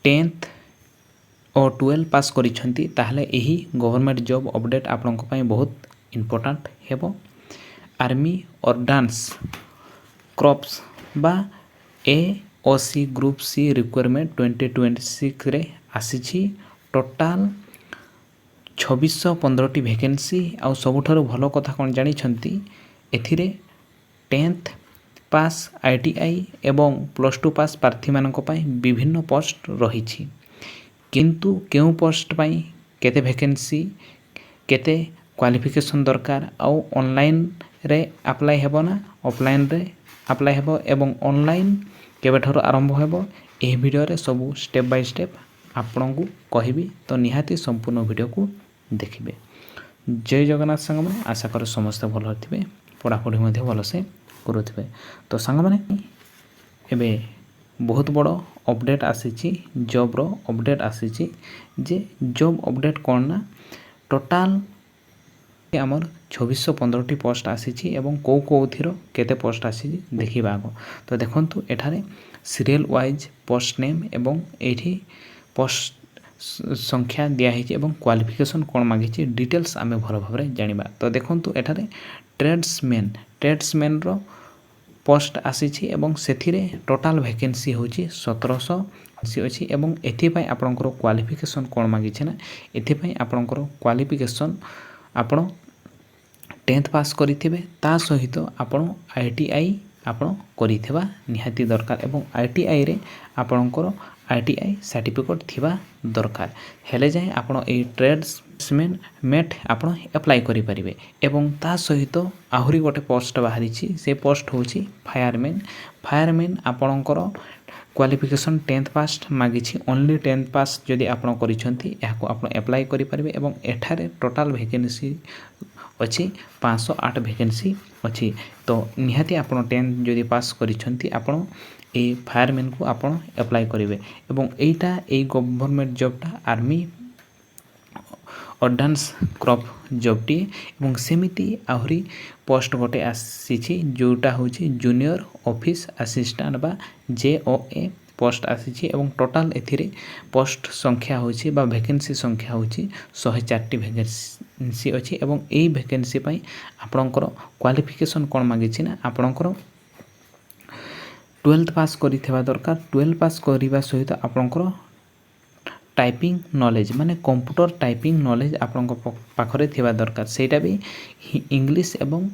10th और 12 पास करिसेंती ताहले एही गवर्नमेंट जॉब अपडेट आपनको पई बहुत इंपोर्टेंट हेबो। आर्मी ऑर्डिनेंस क्रॉप्स बा AOC ग्रुप सी रिक्वायरमेंट 2026 रे आसीछि। टोटाल 2615 वैकेंसी आउ सबुठारु भलो कथा कोन जानि छंती एथिरे 10th पास ITI एवं +2 पास प्रार्थी मानक पई विभिन्न पोस्ट रहिछि। किंतु केउ पोस्ट पई केते वैकेंसी केते क्वालिफिकेशन दरकार आउ ऑनलाइन रे अप्लाई हेबो ना ऑफलाइन रे अप्लाई हेबो एवं ऑनलाइन केबेठारु आरंभ हेबो एही वीडियो रे सब स्टेप बाय स्टेप आपनकु कहिबी। तो निहाती संपूर्ण वीडियो को देखिबे। जय जगन्नाथ संग माने आशा कर समस्त भल होथिबे पढ़ापढ़ी मध्य भल से करुथिबे। तो संग माने एबे बहुत बड़ अपडेट आसीछि जॉब रो अपडेट आसीछि जे जॉब अपडेट कोन ना टोटाल हमर 2615 पोस्ट आसीछि एवं को थिरो केते पोस्ट आसीछि देखिबा आगो। तो देखंतु एठारे सीरियल वाइज पोस्ट नेम एवं एठी पोस्ट संख्या दिया है एवं क्वालिफिकेशन कौन मागिछि डिटेल्स आमे भल भाबरे जानिबा। तो देखंतु एठारे ट्रेड्समैन रो पोस्ट आसीछि एवं सेथिरे टोटाल वैकेंसी होछि 1780 अछि एवं एथि पई आपनकर क्वालिफिकेशन कौन मागिछि ना एथि पई आपनकर क्वालिफिकेशन आपण 10th पास करिथिबे ता सहित आपण ITI आपण करिथिबा निहाती दरकार एवं ITI रे आपनकर ITI सर्टिफिकेट थिबा दरकार हेले जाय आपण ए ट्रेड्समैन मेट आपण अप्लाई करि परिबे। एवं ता सहित आहुरी गोटे पोस्ट बाहरी से पोस्ट होची फायरमैन आपणकर क्वालिफिकेशन 10th पास मागिछि ओनली 10th पास जदि आपण करिसंती याको आपण अप्लाई करि परिबे। एवं एठारे टोटाल वैकेंसी अछि 508 वैकेंसी अछि। तो निहाती आपण 10 जदि पास करिसंती आपण ए फायरमैन को आपण अप्लाई करिवे। एवं एटा ए गवर्नमेंट जॉबटा आर्मी ऑर्डिनेंस क्रॉप जॉबटी एवं सेमिति आहुरी पोस्ट गोटे आसीछि जोटा होछि जूनियर ऑफिस असिस्टेंट बा JOA पोस्ट आसीछि एवं टोटाल एथिरे पोस्ट संख्या होछि बा वैकेंसी संख्या होछि 104 वैकेंसी अछि। एवं एई वैकेंसी पई आपणकर क्वालिफिकेशन कोन मागिछि ना आपणकर 12th पास करिथिबा दरकार। 12 पास करिबा सहित आपणकर टाइपिंग नॉलेज माने कंप्यूटर टाइपिंग नॉलेज आपणक पाखरे थिबा दरकार सेटा भी इंग्लिश एवं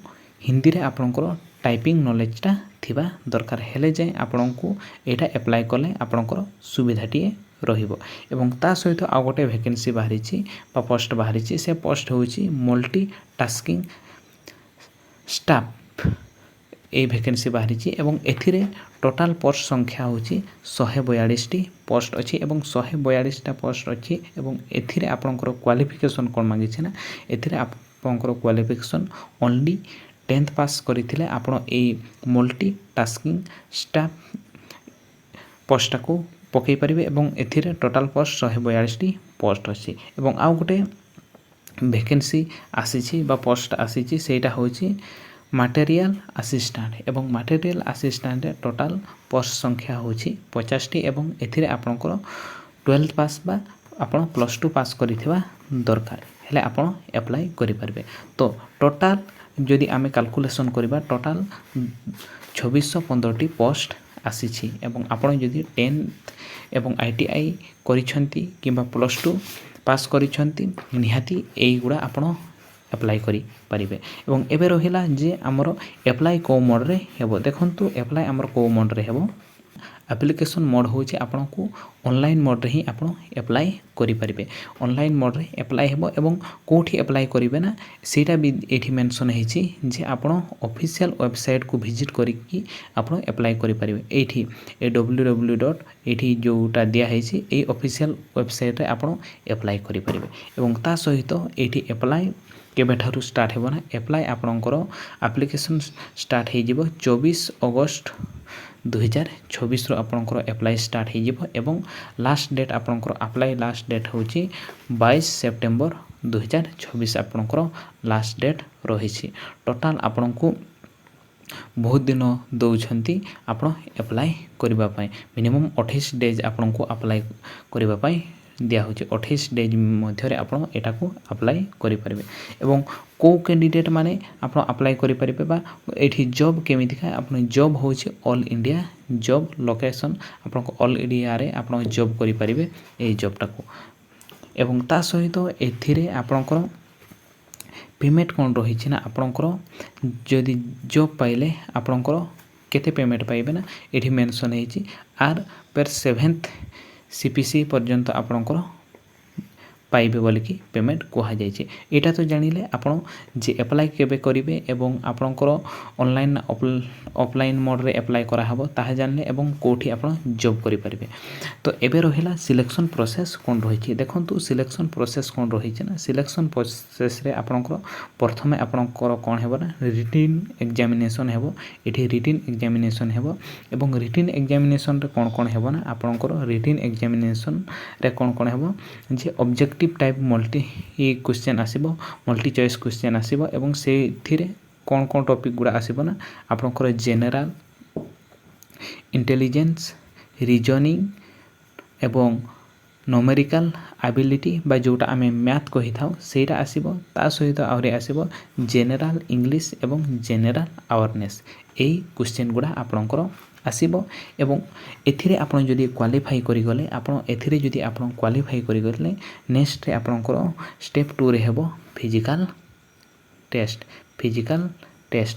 हिंदी रे आपणकर टाइपिंग नॉलेजटा थिबा दरकार हेले जाय आपणको एटा अप्लाई करले आपणकर सुविधाटी रहिबो। एवं ता सहित आ गोटे वैकेंसी बाहरिछि बा पोस्ट बाहरिछि से पोस्ट होछि मल्टी टास्किंग स्टाफ ए वैकेंसी बाहरिछि एवं एथिरे टोटाल पोस्ट संख्या होछि 142 टी पोस्ट अछि एवं 142 टा पोस्ट अछि। एवं एथिरे आपनकर क्वालिफिकेशन कोन मागिछि ना एथिरे आपनकर क्वालिफिकेशन ओनली 10th पास करिथिले आपण a multi tasking staff post को पकई परिबे। एवं एथिरे टोटाल पोस्ट 142 टी पोस्ट अछि। एवं आ गोटे वैकेंसी आसीछि बा पोस्ट आसीछि सेटा होछि मटेरियल असिस्टेंट एवं मटेरियल असिस्टेंट टोटाल पोस्ट संख्या होछि 50 टी एवं एथिरे आपनकर 12th पास बा आपण +2 पास करिथिबा दरकार हेले आपण अप्लाई करि परबे। तो टोटाल जदि आमे कैलकुलेशन करिबा टोटाल 2615 टी पोस्ट आसीछि एवं आपण जदि 10th एवं ITI करिसंती किबा +2 पास करिसंती निहाती एई गुडा आपण अप्लाई करि परिबे। एवं एबे रहिला जे हमर अप्लाई को मोड रे हेबो देखंतु अप्लाई हमर को मोड रे हेबो एप्लीकेशन मोड होछि आपनको ऑनलाइन मोड रे ही आपण अप्लाई करि परिबे। ऑनलाइन मोड रे अप्लाई हेबो एवं कोठी अप्लाई करिवे ना सेटा भी एठी मेंशन हेछि जे आपण ऑफिशियल वेबसाइट को विजिट करिकि आपण अप्लाई करि परिबे। एठी www. एठी जोटा दिया हेछि ए ऑफिशियल वेबसाइट रे आपण अप्लाई करि परिबे। एवं ता सहित एठी अप्लाई केबेठारु स्टार्ट हेबो ना अप्लाई आपणकर एप्लीकेशन स्टार्ट हे जिवो 24 अगस्त 2026 रो आपणकर अप्लाई स्टार्ट हे जिवो एवं लास्ट डेट आपणकर अप्लाई लास्ट डेट होछि 22 सेप्टेम्बर 2026 आपणकर लास्ट डेट रहिछि। टोटाल आपणको बहुत दिन दौरान आप एप्लाय करने मिनिमम 28 डेज आपन को अप्लाई करने दिहूँ 28 डेज मध्य आप अप्लाई करेंगे एवं को कैंडिडेट माने आप अप्लाई करेंगे ये जॉब केमितिका आप जॉब हूँ ऑल इंडिया जॉब लोकेशन आप ऑल इंडिया रे आप जॉब करेंगे ये जॉबटा को एवं ता सहित एथिरे आपणकर पेमेंट कौन रही ना आपणकर जदि जॉब पाइले आपणकर केते पेमेंट पाइबे ना ये मेंशन है आर पर 7th CPC पर्यंत आपणकर पाइबे बोलिकी पेमेंट कहुई यहाँ तो जानिले आपण जे एप्लाय केबे करिवे एवं आपणकर ऑनलाइन ऑफलाइन मोड रे एप्लाय करा हबो ताहा जानले एवं कोठी आपण जॉब करि परिबे। तो एबे रहिला सिलेक्शन प्रोसेस कोन रही देखंतु सिलेक्शन प्रोसेस कोन रही ना सिलेक्शन प्रोसेस रे आपणकर प्रथमे आपणकर कोन हेबो ना रिटन एग्जामिनेशन हेबो एठी रिटन एग्जामिनेशन हेबो एवं रिटन एग्जामिनेशन रे कोन कोन हेबो ना आपणकर रिटन एग्जामिनेशन रे कोन कोन हेबो जे ऑब्जेक्टिव टाइप मल्टी क्वेश्चन आसीबो मल्टी चॉइस क्वेश्चन आसीबो एवं से थिरे कोन कोन टॉपिक गुडा आसीबो ना आपनकर जनरल इंटेलिजेंस रीजनिंग एवं न्यूमेरिकल एबिलिटी बा जोटा आमे मैथ कहि थाउ सेटा आसीबो ता सहित आउरे आसीबो जनरल इंग्लिश एवं जनरल अवेयरनेस एई क्वेश्चन गुडा आपनकर आसीबो एवं एथिरे आपण जदि क्वालिफाई करि गले आपण एथिरे जदि आपण क्वालिफाई करि गले नेक्स्ट रे आपनकर स्टेप 2 रे हेबो फिजिकल टेस्ट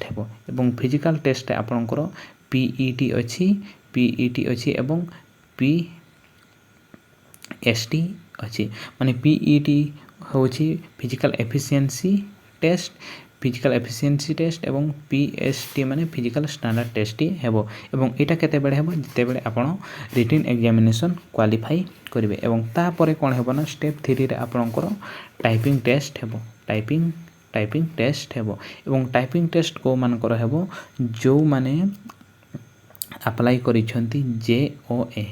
हेबो एवं फिजिकल टेस्ट रे आपनकर पीईटी अछि एवं पीएसटी अछि माने पीईटी होछि फिजिकल एफिशिएंसी टेस्ट एवं पीएसटी माने फिजिकल स्टैंडर्ड टेस्ट हेबो एवं एटा केते बेले हेबो जते बेले आपण रिटन एग्जामिनेशन क्वालिफाई करिवे एवं ता परे कोन हेबो ना स्टेप 3 रे आपणकर टाइपिंग टेस्ट हेबो टाइपिंग टेस्ट हेबो एवं टाइपिंग टेस्ट को मानकर हेबो जो माने अप्लाई करिसंती JOA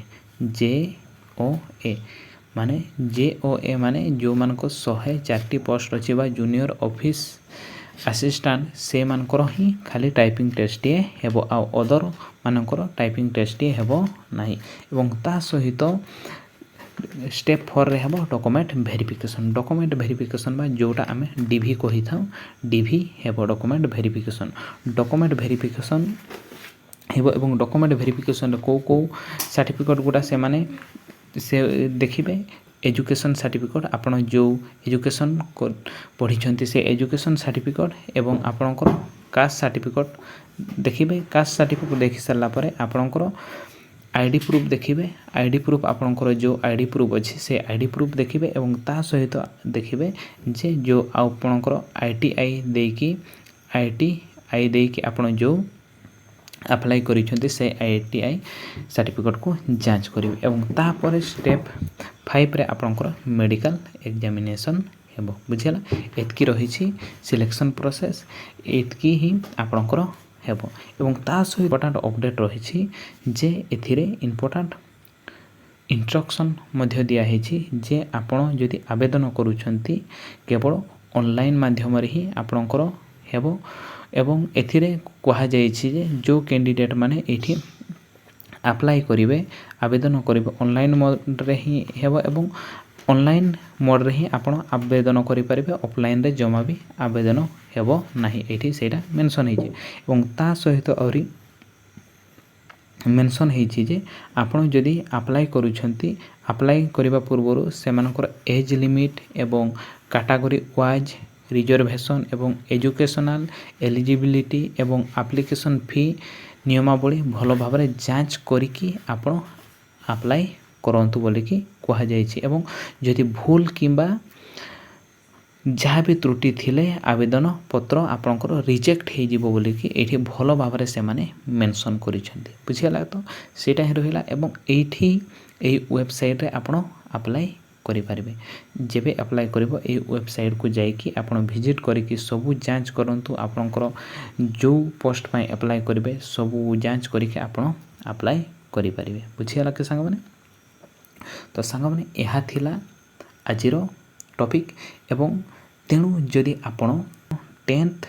माने JOA माने जो मानको 104 पोस्ट अछि बा जूनियर ऑफिस असिस्टेंट से मानकर ही खाली टाइपिंग टेस्ट हेबो आ अदर मानकर टाइपिंग टेस्ट हेबो नाही एवं ता सहित स्टेप 4 रे हेबो डॉक्यूमेंट वेरिफिकेशन बा जोटा आमे डीवी कहि थाउ डीवी हेबो डॉक्यूमेंट वेरिफिकेशन हेबो एवं डॉक्यूमेंट वेरिफिकेशन को सर्टिफिकेट गुडा से माने से देखिबे एजुकेशन सर्टिफिकेट आपण जो एजुकेशन पढ़ी से एजुकेशन सर्टिफिकेट एवं आपणकर कास्ट सर्टिफिकेट देखिबे कास्ट सर्टिफिकेट देखि सारला परे आपणकर आईडी प्रूफ देखिबे आईडी प्रूफ आपणकर जो आईडी प्रूफ अछि से आईडी प्रूफ देखिबे एवं ता सहित देखिबे जे जो आपणकर आईटीआई देकी आपण जो अप्लाई करिसंती से आईटीआई सर्टिफिकेट को जांच करिवे एवं ता परे स्टेप 5 रे आपणकर मेडिकल एग्जामिनेशन हेबो बुझिला एतकी रहिछि सिलेक्शन प्रोसेस एतकी ही आपणकर हेबो एवं ता सहित इम्पोर्टेंट अपडेट रहिछि जे एथिरे इम्पोर्टेंट इंस्ट्रक्शन मध्य दिया हेछि जे आपण जदि आवेदन करूछंती केवल ऑनलाइन माध्यम रे ही आपणकर हेबो एवं एथिरे कहा जायछि जे जो कैंडिडेट माने एठी अप्लाई करिवे आवेदन करिवे ऑनलाइन मोड रे ही हेबो एवं ऑनलाइन मोड रे ही आपण आवेदन करि परिबे ऑफलाइन रे जमा भी आवेदन हेबो नाही एठी सेटा मेंशन हेछि एवं ता सहित औरी मेंशन हेछि जे आपण जदि अप्लाई करूछंती अप्लाई करिबा पूर्वरु सेमानकर एज लिमिट एवं कैटेगरी वाइज रिजर्वेशन एवं एजुकेशनल एलिजिबिलिटी एवं एप्लिकेशन फी नियमावली भल भाव जांच करिकी आपण अप्लाई करंतु बोलिकी कहा जायछि एवं जदि भूल किंबा जहाँ भी त्रुटि थिले आवेदन पत्र आपणकर रिजेक्ट हो जिवो बोलिकी एठी भल भाव से माने मेंशन करिसंती बुझिला तो सेटा ही रहिला एवं एठी एई वेबसाइट रे आपण अप्लाई करि परिबे जेबे अप्लाई करिवो ए वेबसाइट को जाइकी आपण विजिट करिकी सब जांच करंतु आपणकर जो पोस्ट पय अप्लाई करिवे सब जांच करिकी आपण अप्लाई करि परिबे बुझिला के संग माने तो संग माने एहा थिला आजिरो टॉपिक एवं तेणु जदि आपण 10th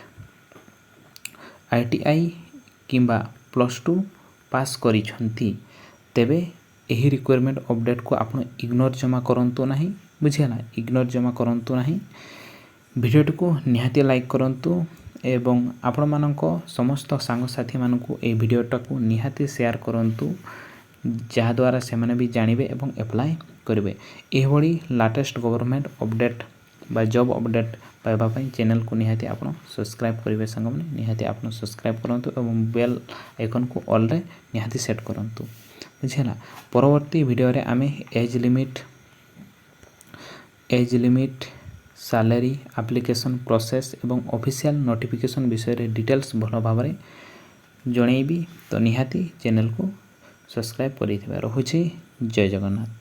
आईटीआई କିମ୍ବା +2 ପାସ୍ କରିଛନ୍ତି ତେବେ ଏହି ରିକ୍ୱାରମେଣ୍ଟ ଅପଡେଟକୁ ଆପଣ ଇଗ୍ନୋର ଜମା କରନ୍ତୁ ନାହିଁ। ବୁଝିଗଲା, ଇଗ୍ନୋର ଜମା କରନ୍ତୁ ନାହିଁ। ଭିଡ଼ିଓଟିକୁ ନିହାତି ଲାଇକ୍ କରନ୍ତୁ ଏବଂ ଆପଣମାନଙ୍କ ସମସ୍ତ ସାଙ୍ଗସାଥିମାନଙ୍କୁ ଏହି ଭିଡ଼ିଓଟାକୁ ନିହାତି ସେୟାର କରନ୍ତୁ, ଯାହାଦ୍ୱାରା ସେମାନେ ବି ଜାଣିବେ ଏବଂ ଆପ୍ଲାଏ କରିବେ। ଏହିଭଳି ଲାଟେଷ୍ଟ ଗଭର୍ଣ୍ଣମେଣ୍ଟ ଅପଡେଟ୍ ବା ଜବ୍ ଅପଡେଟ୍ ପାଇବା ପାଇଁ ଚ୍ୟାନେଲକୁ ନିହାତି ଆପଣ ସବସ୍କ୍ରାଇବ୍ କରିବେ। ସାଙ୍ଗମାନେ ନିହାତି ଆପଣ ସବସ୍କ୍ରାଇବ୍ କରନ୍ତୁ ଏବଂ ବେଲ୍ ଆଇକନ୍କୁ ଅଲ୍ରେ ନିହାତି ସେଟ୍ କରନ୍ତୁ। ବୁଝିହେଲା, ପରବର୍ତ୍ତୀ ଭିଡ଼ିଓରେ ଆମେ age limit salary application process ଏବଂ ଅଫିସିଆଲ ନୋଟିଫିକେସନ୍ ବିଷୟରେ ଡିଟେଲ୍ସ ଭଲ ଭାବରେ ଜଣେଇବି। ତ ନିହାତି ଚ୍ୟାନେଲକୁ ସବସ୍କ୍ରାଇବ୍ କରିଥିବେ। ରହୁଛି, ଜୟ ଜଗନ୍ନାଥ।